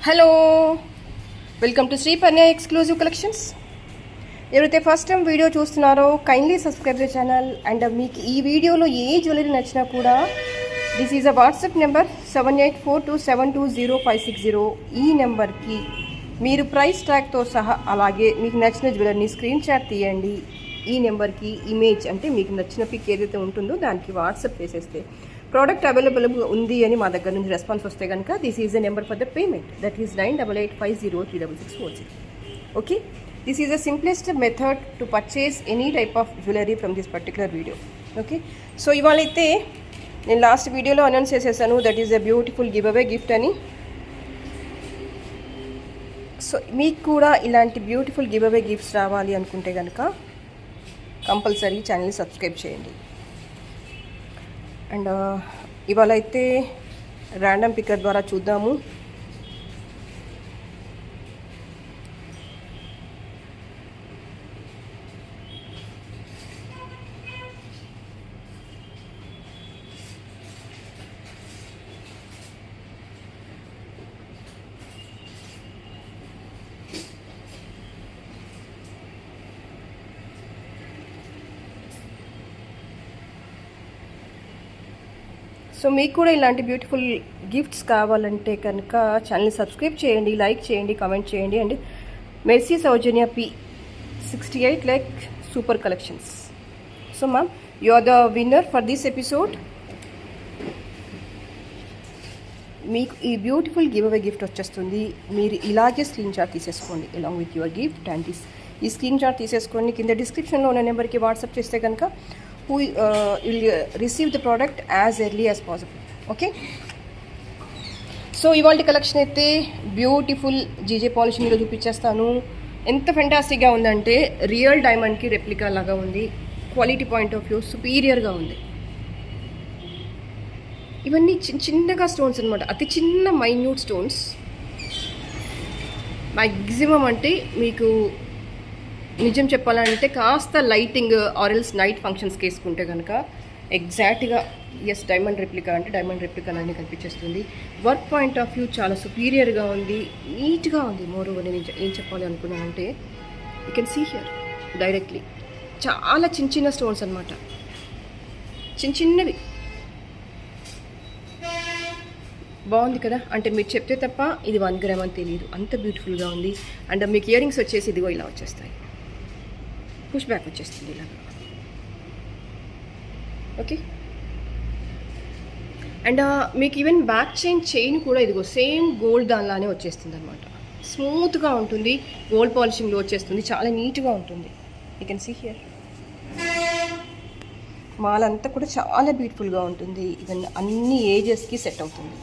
Hello, welcome to Shri Panya exclusive collections. ఎవరైతే first time video చూస్తున్నారో kindly subscribe the channel. And మీకు ఈ వీడియోలో ఏ జ్యువెలరీ నచ్చినా కూడా this is a WhatsApp number 7842720560. ఈ నెంబర్కి మీరు ప్రైస్ ట్యాగ్తో సహా అలాగే మీకు నచ్చిన జ్యువెలరీని స్క్రీన్ షాట్ తీయండి. ఈ నెంబర్కి ఇమేజ్ అంటే మీకు నచ్చిన పిక్ ఏదైతే ఉంటుందో దానికి వాట్సాప్ చేసేస్తే ప్రోడక్ట్ అవైలబుల్ ఉంది అని మా దగ్గర నుంచి రెస్పాన్స్ వస్తే కనుక this is the number for the payment, that is 9885036640. Okay, this is the simplest method to purchase any type of jewellery from this particular video. Okay, so ఇవాళ అయితే నేను లాస్ట్ వీడియోలో అనౌన్స్ చేసేసాను that is a beautiful give away gift అని. So మీకు కూడా ఇలాంటి beautiful give అవే gifts రావాలి అనుకుంటే కనుక కంపల్సరీ ఛానల్ని సబ్స్క్రైబ్ చేయండి. అండ్ ఇవాళ అయితే ర్యాండమ్ పికర్ ద్వారా చూద్దాము. సో మీకు కూడా ఇలాంటి బ్యూటిఫుల్ గిఫ్ట్స్ కావాలంటే కనుక ఛానల్ని సబ్స్క్రైబ్ చేయండి, లైక్ చేయండి, కామెంట్ చేయండి. And Mercy Soujanya P68 like super collections. So ma'am, you are the winner for this episode. మీకు ఈ బ్యూటిఫుల్ గివ్ అవే గిఫ్ట్ వచ్చేస్తుంది. మీరు ఇలాగే స్క్రీన్ షాట్ తీసేసుకోండి along with your gift. And ఈ స్క్రీన్ షాట్ తీసేసుకోండి, కింద డిస్క్రిప్షన్లో ఉన్న నెంబర్కి వాట్సాప్ చేస్తే కనుక who will receive the product as early as possible. Okay, so ఇవాళ కలెక్షన్ అయితే బ్యూటిఫుల్ జీజే పాలిషింగ్లో చూపించేస్తాను. ఎంత ఫెంటాస్టిక్గా ఉందంటే రియల్ డైమండ్కి రెప్లికా లాగా ఉంది. క్వాలిటీ పాయింట్ ఆఫ్ వ్యూ సుపీరియర్గా ఉంది. ఇవన్నీ చిన్నగా స్టోన్స్ అనమాట, అతి చిన్న మైన్యూట్ స్టోన్స్. మ్యాక్సిమం అంటే మీకు నిజం చెప్పాలంటే కాస్త లైటింగ్ ఆరెల్స్ నైట్ ఫంక్షన్స్కి వేసుకుంటే కనుక ఎగ్జాక్ట్గా ఎస్ డైమండ్ రెప్లికా అంటే డైమండ్ రెప్లికా అన్నీ కనిపించేస్తుంది. వర్క్ పాయింట్ ఆఫ్ వ్యూ చాలా సుపీరియర్గా ఉంది, నీట్గా ఉంది. మోర్ ఓవర్ నేను ఏం చెప్పాలి అనుకున్నానంటే you can see here directly చాలా చిన్న చిన్న స్టోన్స్ అనమాట, చిన్నవి. బాగుంది కదా, అంటే మీరు చెప్తే తప్ప ఇది 1 గ్రామ్ అని తెలియదు, అంత బ్యూటిఫుల్గా ఉంది. అండ్ మీకు ఇయర్ రింగ్స్ వచ్చేసి ఇదిగో ఇలా వచ్చేస్తాయి, పుష్ బ్యాక్ వచ్చేస్తుంది ఇలాగా. ఓకే, అండ్ మీకు ఈవెన్ బ్యాక్ చైన్ కూడా ఇదిగో సేమ్ గోల్డ్ దానిలానే వచ్చేస్తుంది అనమాట. స్మూత్గా ఉంటుంది, గోల్డ్ పాలిషింగ్లో వచ్చేస్తుంది, చాలా నీట్గా ఉంటుంది. యూ కెన్ సీ హియర్ మాల్ అంతా కూడా చాలా బ్యూటిఫుల్గా ఉంటుంది. ఈవెన్ అన్ని ఏజెస్కి సెట్ అవుతుంది.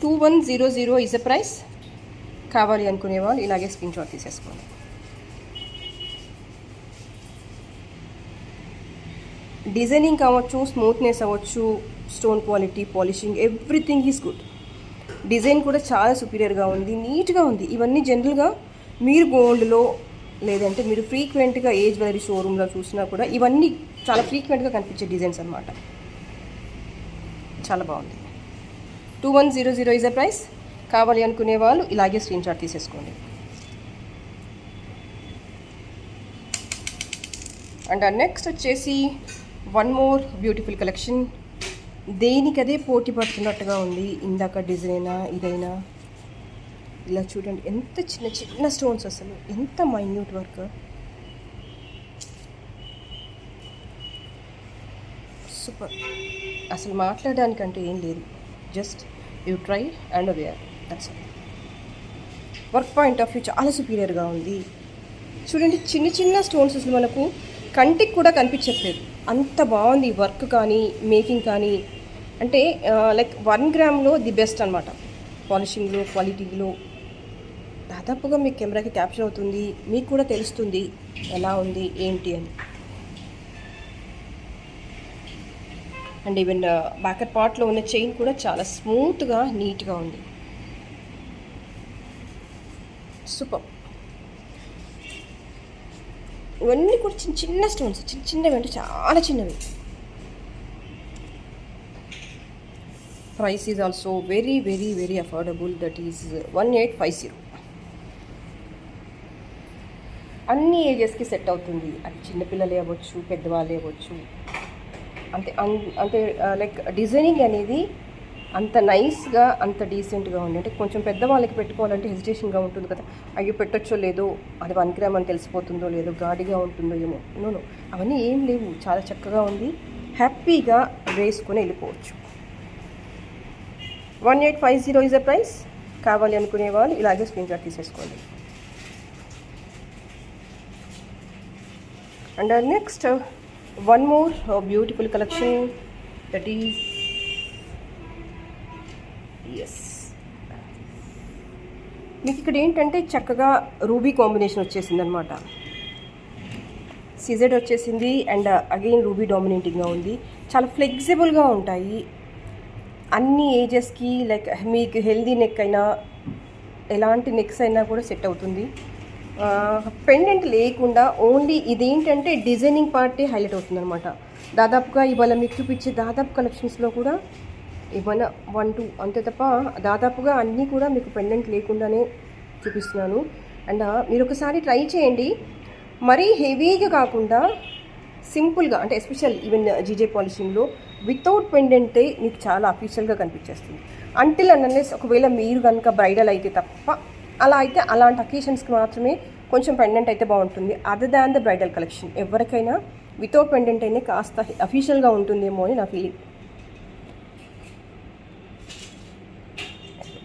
2100 ఈజ్ అ ప్రైస్. కావాలి అనుకునే వాళ్ళు ఇలాగే స్క్రీన్ షాట్ తీసేసుకోండి. డిజైనింగ్ కావచ్చు, స్మూత్నెస్ అవ్వచ్చు, stone quality, polishing, everything is good. Design కూడా చాలా సుపీరియర్గా ఉంది, నీట్గా ఉంది. ఇవన్నీ జనరల్గా మీరు గోల్డ్లో లేదంటే మీరు ఫ్రీక్వెంట్గా ఏ జ్యువెలరీ షోరూమ్లో చూసినా కూడా ఇవన్నీ చాలా ఫ్రీక్వెంట్గా కనిపించే డిజైన్స్ అనమాట. చాలా బాగుంది. 2100 ఈజ్ అ ప్రైస్. కావాలి అనుకునే వాళ్ళు ఇలాగే స్క్రీన్ షాట్ తీసేసుకోండి. అండ్ నెక్స్ట్ వచ్చేసి వన్ మోర్ బ్యూటిఫుల్ కలెక్షన్. దేనికదే పోటీ పడుతున్నట్టుగా ఉంది. ఇందాక డిజైన్ అయినా ఇదైనా ఇలా చూడండి, ఎంత చిన్న చిన్న స్టోన్స్, అసలు ఎంత మైన్యూట్ వర్క్. సూపర్, అసలు మాట్లాడడానికంటే ఏం లేదు. Just you try and wear, that's all. Work point of view చాలా సుపీరియర్గా ఉంది. చూడండి, చిన్న చిన్న స్టోన్స్ అసలు మనకు కంటికి కూడా కనిపించట్లేదు, అంత బాగుంది వర్క్ కానీ మేకింగ్ కానీ. అంటే లైక్ 1 గ్రామ్లో ది బెస్ట్ అనమాట. పాలిషింగ్లో, క్వాలిటీలో దాదాపుగా మీకు కెమెరాకి క్యాప్చర్ అవుతుంది, మీకు కూడా తెలుస్తుంది ఎలా ఉంది ఏంటి అని. అండ్ ఈవెన్ బ్యాకర్ పార్ట్లో ఉన్న చైన్ కూడా చాలా స్మూత్గా నీట్గా ఉంది. సూపర్. ఇవన్నీ కూడా చిన్న చిన్న స్టోన్స్, చిన్నవి అంటే చాలా చిన్నవి. Price is also very very very affordable. That is 1850. అన్ని ఏజెస్కి సెట్ అవుతుంది. అది చిన్నపిల్లలే అవ్వచ్చు, పెద్దవాళ్ళే అవ్వచ్చు. అంటే లైక్ డిజైనింగ్ అనేది అంత నైస్గా, అంత డీసెంట్గా ఉంది. అంటే కొంచెం పెద్దవాళ్ళకి పెట్టుకోవాలంటే హెజిటేషన్గా ఉంటుంది కదా, అయ్యో పెట్టొచ్చో లేదో, అది 1 గ్రామ్ అని తెలిసిపోతుందో లేదో, గాడిగా ఉంటుందో ఏమో. నో, అవన్నీ ఏం లేవు. చాలా చక్కగా ఉంది. హ్యాపీగా వేసుకొని వెళ్ళిపోవచ్చు. 1850 ఈజ్ ద ప్రైస్. కావాలి అనుకునే వాళ్ళు ఇలాగే స్క్రీన్ షాట్ తీసేసుకోండి. And next one more beautiful collection, that is yes, మీకు ఇక్కడ ఏంటంటే చక్కగా రూబీ కాంబినేషన్ వచ్చేసింది అనమాట. సిజెడ్ వచ్చేసింది అండ్ అగైన్ రూబీ డామినేటింగ్గా ఉంది. చాలా ఫ్లెక్సిబుల్గా ఉంటాయి అన్ని ఏజెస్కి. లైక్ మీకు హెల్దీ నెక్ అయినా, ఎలాంటి నెక్స్ అయినా కూడా సెట్ అవుతుంది. పెండెంట్ లేకుండా ఓన్లీ ఇదేంటంటే డిజైనింగ్ పార్టే హైలైట్ అవుతుంది అనమాట. దాదాపుగా ఇవాళ మీకు చూపించే దాదాపు కలెక్షన్స్లో కూడా ఏమైనా 1, 2 అంతే తప్ప దాదాపుగా అన్నీ కూడా మీకు పెండెంట్ లేకుండానే చూపిస్తున్నాను. అండ్ మీరు ఒకసారి ట్రై చేయండి. మరీ హెవీగా కాకుండా సింపుల్గా, అంటే ఎస్పెషల్ ఈవెన్ జీజే పాలిషింగ్లో వితౌట్ పెండెంటే మీకు చాలా అఫీషియల్గా కనిపించేస్తుంది. అంటిల్ అన్లెస్ ఒకవేళ మీరు కనుక బ్రైడల్ అయితే తప్ప, అలా అయితే అలాంటి అకేషన్స్కి మాత్రమే కొంచెం పెండెంట్ అయితే బాగుంటుంది. Other than the bridal collection ఎవరికైనా వితౌట్ పెండెంట్ అయినా కాస్త అఫీషియల్గా ఉంటుందేమో అని నా ఫీలింగ్.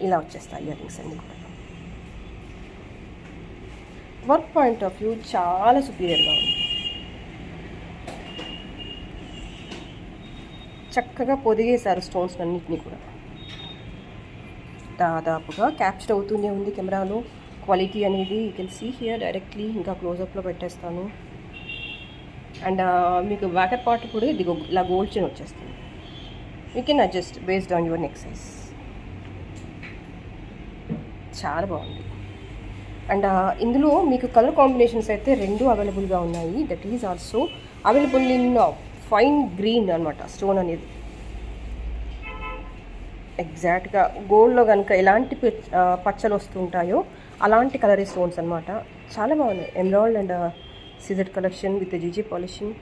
ఇలా వచ్చేస్తాయి ఇయర్ రింగ్స్ అన్నీ కూడా. వర్క్ పాయింట్ ఆఫ్ వ్యూ చాలా సుపీరియర్గా ఉంది. చక్కగా పొదిగేశారు స్టోన్స్ అన్నింటినీ కూడా. దాదాపుగా క్యాప్చర్ అవుతూనే ఉంది కెమెరాలో క్వాలిటీ అనేది. You can see here directly. ఇంకా క్లోజప్లో పెట్టేస్తాను. అండ్ మీకు బ్యాకర్ పార్ట్ కూడా ఇది ఇలా గోల్డ్ చైన్ వచ్చేస్తుంది. You can adjust based on your neck size. చాలా బాగుంది. అండ్ ఇందులో మీకు కలర్ కాంబినేషన్స్ అయితే 2 అవైలబుల్గా ఉన్నాయి. That is also available in fine green అనమాట. స్టోన్ అనేది ఎగ్జాక్ట్గా గోల్డ్లో కనుక ఎలాంటి పచ్చలు వస్తుంటాయో అలాంటి కలర్ స్టోన్స్ అనమాట. చాలా బాగున్నాయి. Emerald and CZ collection with GJ polishing.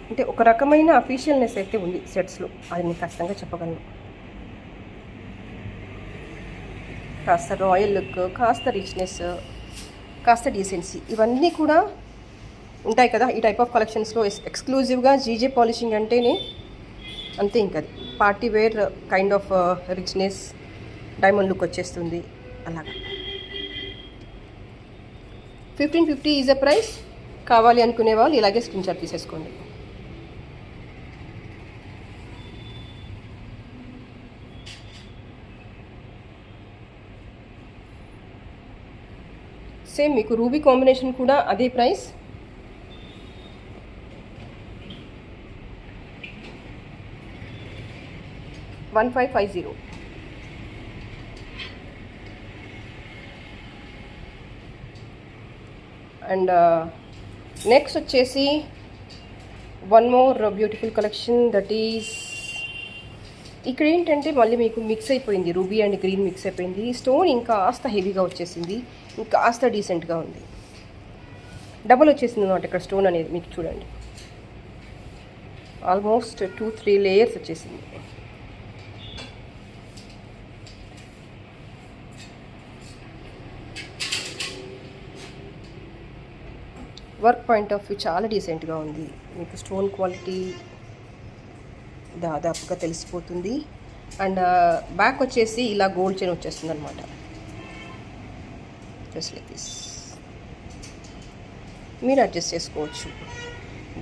అంటే ఒక రకమైన అఫీషియల్నెస్ అయితే ఉంది సెట్స్లో, అది నేను ఖచ్చితంగా చెప్పగలను. కాస్త రాయల్ లుక్, కాస్త రిచ్నెస్, కాస్త డీసెన్సీ, ఇవన్నీ కూడా ఉంటాయి కదా ఈ టైప్ ఆఫ్ కలెక్షన్స్లో. ఎక్స్క్లూజివ్గా జీజే పాలిషింగ్ అంటేనే అంతే. ఇంకా అది party wear kind of richness, diamond look వచ్చేస్తుంది అలాగా. 1550 ఈజ్ అ ప్రైస్. కావాలి అనుకునే వాళ్ళు ఇలాగే స్క్రీన్ షాట్ తీసేసుకోండి. సేమ్ మీకు రూబీ కాంబినేషన్ కూడా అదే ప్రైస్. $1550. అండ్ నెక్స్ట్ వచ్చేసి one more beautiful collection. That is ఇక్కడ ఏంటంటే మళ్ళీ మీకు మిక్స్ అయిపోయింది, రూబీ అండ్ గ్రీన్ మిక్స్ అయిపోయింది. స్టోన్ ఇంకాస్త హెవీగా వచ్చేసింది, ఇంకాస్త డీసెంట్గా ఉంది. డబుల్ వచ్చేసింది అన్నమాట ఇక్కడ స్టోన్ అనేది. మీకు చూడండి, ఆల్మోస్ట్ 2-3 లేయర్స్ వచ్చేసింది. వర్క్ పాయింట్ ఆఫ్ వ్యూ చాలా డీసెంట్గా ఉంది. మీకు స్టోన్ క్వాలిటీ దాదాపుగా తెలిసిపోతుంది. అండ్ బ్యాక్ వచ్చేసి ఇలా గోల్డ్ చైన్ వచ్చేస్తుంది అనమాట. Just like this. మీరు అడ్జస్ట్ చేసుకోవచ్చు.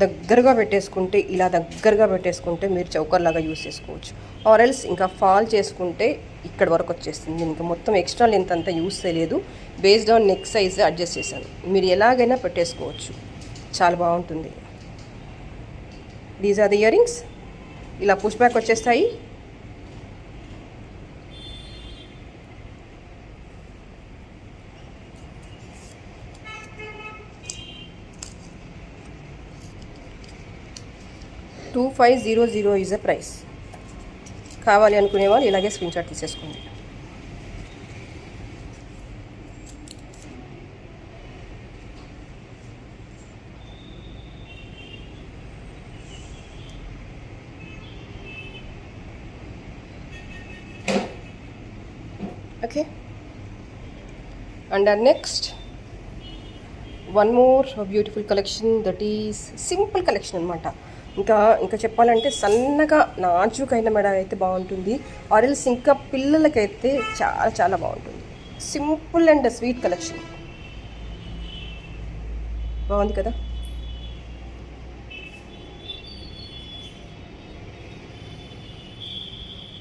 దగ్గరగా పెట్టేసుకుంటే, ఇలా దగ్గరగా పెట్టేసుకుంటే మీరు చౌకర్లాగా యూస్ చేసుకోవచ్చు. ఆర్ ఎల్స్ ఇంకా ఫాల్ చేసుకుంటే ఇక్కడ వరకు వచ్చేస్తుంది. ఇంకా మొత్తం ఎక్స్ట్రా లెంత్ అంతా యూస్ చేయలేదు, based on neck size adjust చేశాను. మీరు ఎలాగైనా పెట్టేసుకోవచ్చు, చాలా బాగుంటుంది. These are the earrings. ఇలా పుష్ బ్యాక్ వచ్చేస్తాయి. $2500 is the price. కావాలి అనుకునే వాళ్ళు ఇలాగే స్క్రీన్ షాట్ తీసేసుకోండి. Okay, and next one more beautiful collection, that is simple collection అనమాట. ఇంకా చెప్పాలంటే సన్నగా నాజుకైన మెడ అయితే బాగుంటుంది, ఆరెల్స్ ఇంకా పిల్లలకైతే చాలా చాలా బాగుంటుంది. సింపుల్ అండ్ స్వీట్ కలెక్షన్, బాగుంది కదా.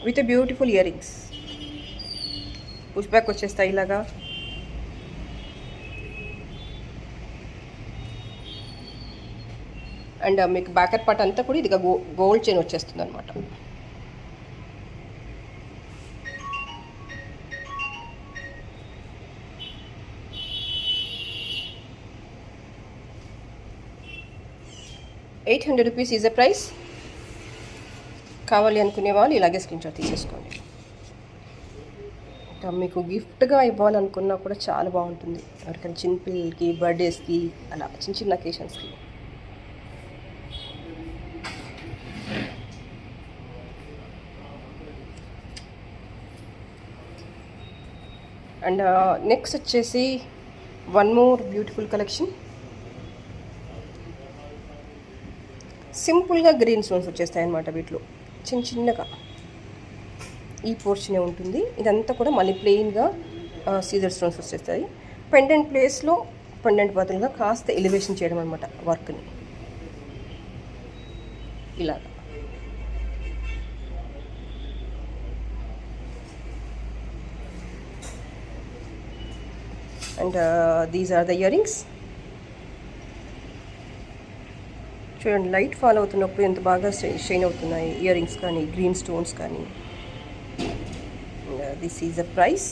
With beautiful ear rings, push back వచ్చేస్తాయి ఇలాగా. అండ్ మీకు బ్యాకర్ పార్ట్ అంతా కూడా ఇదిగా గోల్డ్ చైన్ వచ్చేస్తుంది అనమాట. ₹800 ఈజ్ ద ప్రైస్. కావాలి అనుకునే వాళ్ళు ఇలాగే స్క్రీన్ షాట్ తీసేసుకోండి. మీకు గిఫ్ట్గా ఇవ్వాలనుకున్నా కూడా చాలా బాగుంటుంది, ఎవరికైనా చిన్న పిల్లలకి, బర్త్డేస్కి, అలా చిన్న చిన్న అకేషన్స్కి. అండ్ నెక్స్ట్ వచ్చేసి వన్ మోర్ బ్యూటిఫుల్ కలెక్షన్, సింపుల్గా గ్రీన్ స్టోన్స్ వచ్చేస్తాయి అన్నమాట. వీటిలో చిన్నగా ఈ పోర్షనే ఉంటుంది, ఇదంతా కూడా మళ్ళీ ప్లెయిన్గా సీజర్ స్టోన్స్ వచ్చేస్తాయి. పెండెంట్ ప్లేస్లో పెండెంట్ బదులుగా కాస్త ఎలివేషన్ చేయడం అనమాట వర్క్ని ఇలాగా. And these are the earrings. చూడండి, లైట్ ఫాల్ అవుతున్నప్పుడు ఎంత బాగా షైన్ అవుతున్నాయి ఇయర్ రింగ్స్ కానీ, గ్రీన్ స్టోన్స్ కానీ. This is the price.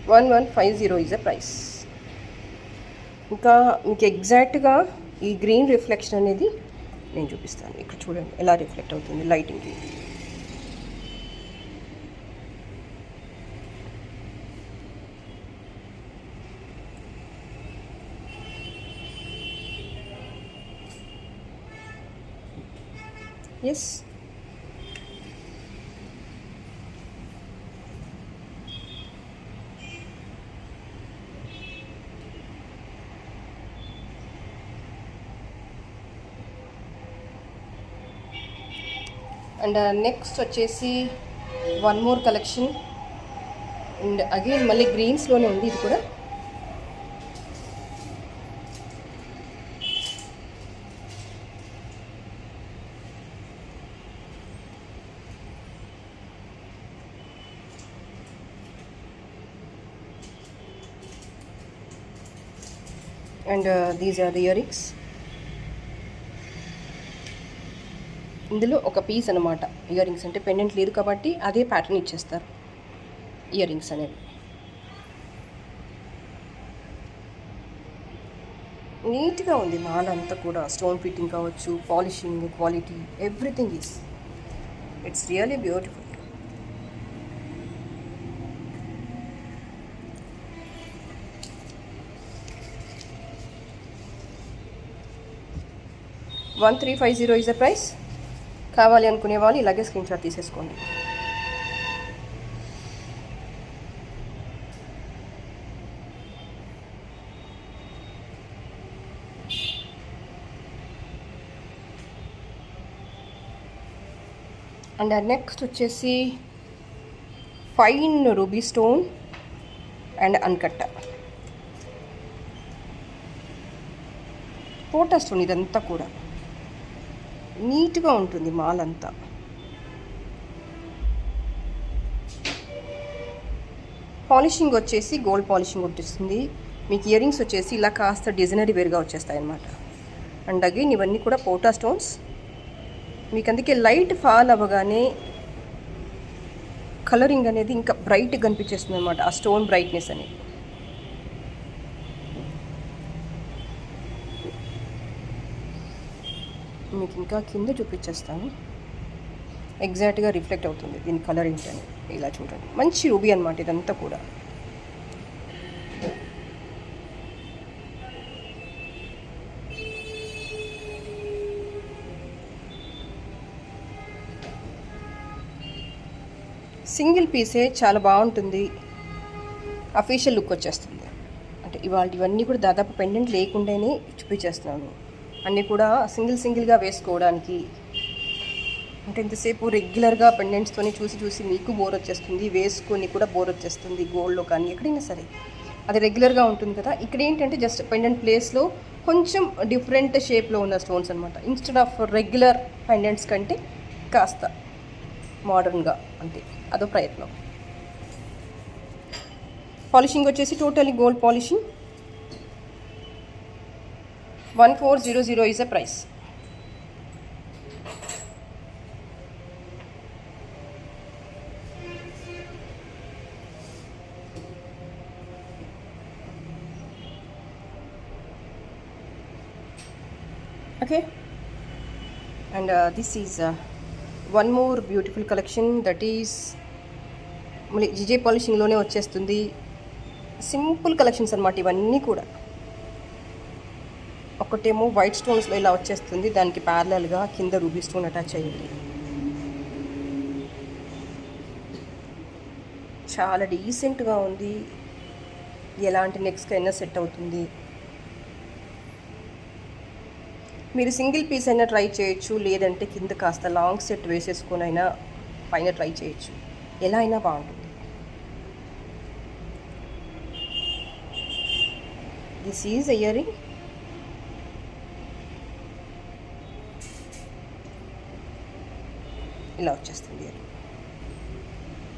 $1150 is the price. ఇంకా మీకు ఎగ్జాక్ట్గా ఈ గ్రీన్ రిఫ్లెక్షన్ అనేది నేను చూపిస్తాను. ఇక్కడ చూడండి ఎలా రిఫ్లెక్ట్ అవుతుంది లైటింగ్కి. Yes. అండ్ నెక్స్ట్ వచ్చేసి one more collection, and again మళ్ళీ గ్రీన్స్లోనే ఉంది ఇది కూడా. And these are the earrings. ఇందులో ఒక పీస్ అనమాట ఇయర్ రింగ్స్, అంటే పెండెంట్ లేదు కాబట్టి అదే ప్యాటర్న్ ఇచ్చేస్తారు ఇయర్ రింగ్స్ అనేవి. నీట్గా ఉంది మాల్ అంతా కూడా, స్టోన్ ఫిట్టింగ్ కావచ్చు, polishing quality, everything is it's really beautiful. $1350 is the price. కావాలి అనుకునే వాళ్ళు ఇలాగే స్క్రీన్ షాట్ తీసేసుకోండి. అండ్ నెక్స్ట్ వచ్చేసి ఫైన్ రూబీ స్టోన్ అండ్ అన్కట్ట పోటా స్టోన్. ఇదంతా కూడా నీట్గా ఉంటుంది మాల్ అంతా. పాలిషింగ్ వచ్చేసి గోల్డ్ పాలిషింగ్ వచ్చేస్తుంది. మీకు ఇయర్ రింగ్స్ వచ్చేసి ఇలా కాస్త డిజైనరీ వేర్గా వచ్చేస్తాయి అన్నమాట. అండ్ అగైన్ ఇవన్నీ కూడా పోటా స్టోన్స్. మీకు అందుకే లైట్ ఫాల్ అవ్వగానే కలరింగ్ అనేది ఇంకా బ్రైట్గా కనిపించేస్తుంది అనమాట, ఆ స్టోన్ బ్రైట్నెస్ అనేది. మీకు ఇంకా కింద చూపించేస్తాను, ఎగ్జాక్ట్గా రిఫ్లెక్ట్ అవుతుంది దీని కలర్ ఏంటని. ఇలా చూడండి, మంచి రూబీ అనమాట ఇదంతా కూడా. సింగిల్ పీసే చాలా బాగుంటుంది, అఫీషియల్ లుక్ వచ్చేస్తుంది. అంటే ఇవన్నీ కూడా దాదాపు పెండెంట్ లేకుండానే చూపించేస్తున్నాను, అన్నీ కూడా సింగిల్గా వేసుకోవడానికి. అంటే ఇంతసేపు రెగ్యులర్గా పెండెంట్స్తోని చూసి మీకు బోర్ వచ్చేస్తుంది, వేసుకొని కూడా బోర్ వచ్చేస్తుంది, గోల్డ్లో కానీ ఎక్కడైనా సరే అది రెగ్యులర్గా ఉంటుంది కదా. ఇక్కడ ఏంటంటే జస్ట్ పెండెంట్ ప్లేస్లో కొంచెం డిఫరెంట్ షేప్లో ఉన్న స్టోన్స్ అనమాట. ఇన్స్టెడ్ ఆఫ్ రెగ్యులర్ పెండెంట్స్ కంటే కాస్త మోడర్న్గా, అంతే, అదో ప్రయత్నం. పాలిషింగ్ వచ్చేసి totally gold polishing. 1400 is the price. Okay, and this is one more beautiful collection, that is మళ్ళీ జిజే పాలిషింగ్లోనే వచ్చేస్తుంది. సింపుల్ కలెక్షన్స్ అనమాట ఇవన్నీ కూడా. ఒకటేమో వైట్ స్టోన్స్లో ఇలా వచ్చేస్తుంది, దానికి ప్యారలల్గా కింద రూబీ స్టోన్ అటాచ్ అయ్యింది. చాలా డీసెంట్గా ఉంది, ఎలాంటి నెక్స్ట్కైనా సెట్ అవుతుంది. మీరు సింగిల్ పీస్ అయినా ట్రై చేయొచ్చు, లేదంటే కింద కాస్త లాంగ్ సెట్ వేసేసుకొని అయినా పైన ట్రై చేయొచ్చు, ఎలా అయినా బాగుంటుంది. This is earring. ఇలా వచ్చేస్తుంది ఇయరింగ్,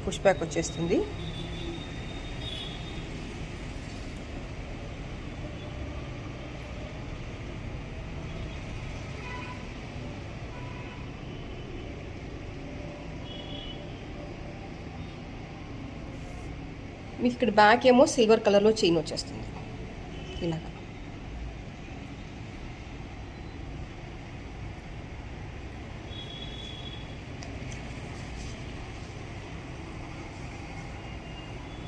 పుష్ బ్యాక్ వచ్చేస్తుంది. మీకు ఇక్కడ బ్యాక్ ఏమో సిల్వర్ కలర్లో చైన్ వచ్చేస్తుంది ఇలాగా.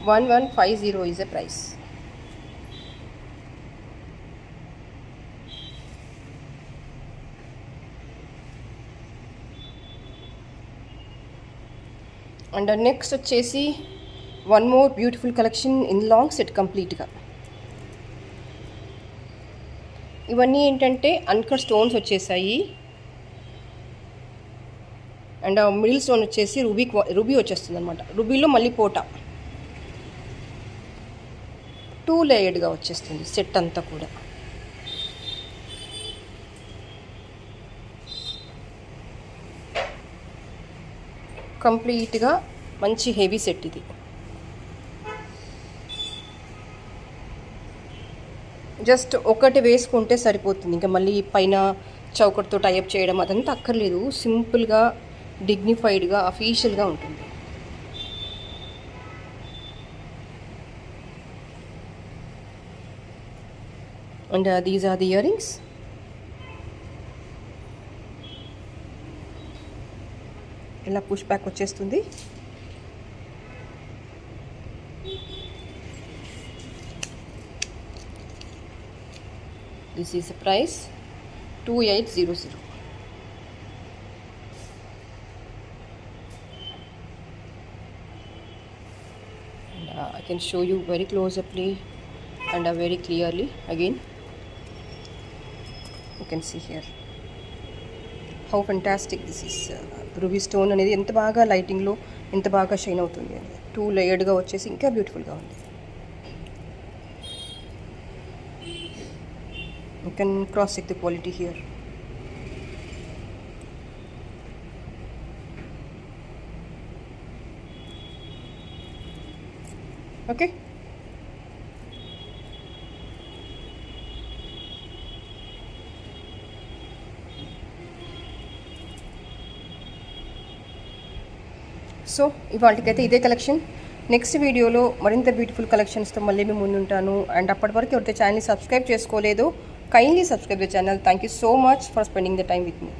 $1150 is the price. And next వచ్చేసి one more beautiful collection in long set కంప్లీట్గా. ఇవన్నీ ఏంటంటే అన్కట్ స్టోన్స్ వచ్చేసాయి, అండ్ మిడిల్ స్టోన్ వచ్చేసి రూబీ వచ్చేస్తుంది అనమాట. రూబీలో మళ్ళీ పోటా 2 లేయర్డ్గా వచ్చేస్తుంది సెట్ అంతా కూడా. కంప్లీట్గా మంచి హెవీ సెట్ ఇది. జస్ట్ ఒకటి వేసుకుంటే సరిపోతుంది, ఇంకా మళ్ళీ పైన చౌకట్తో టైఅప్ చేయడం అదంతా అక్కర్లేదు. సింపుల్గా, డిగ్నిఫైడ్గా, అఫీషియల్గా ఉంటుంది. And these are the earrings. ఇలా పుష్ బ్యాక్ వచ్చేస్తుంది. This is the price 2800. And I can show you very close-uply and very clearly again. You can see here how fantastic this is. Ruby stone అనేది ఎంత బాగా లైటింగ్లో ఎంత బాగా shine అవుతుంది అని. 2 లేయర్డ్గా వచ్చేసి ఇంకా బ్యూటిఫుల్గా ఉంది. You can cross check the quality here. Okay. So so ఇవాళకైతే ఇదే కలెక్షన్. నెక్స్ట్ వీడియోలో మరింత బ్యూటిఫుల్ కలెక్షన్స్తో మళ్ళీ మేము ముందుంటాను. అండ్ అప్పటి వరకు ఎవరైతే ఛానల్ని సబ్స్క్రైబ్ చేసుకోలేదో kindly subscribe the channel. Thank you so much for spending the time with me.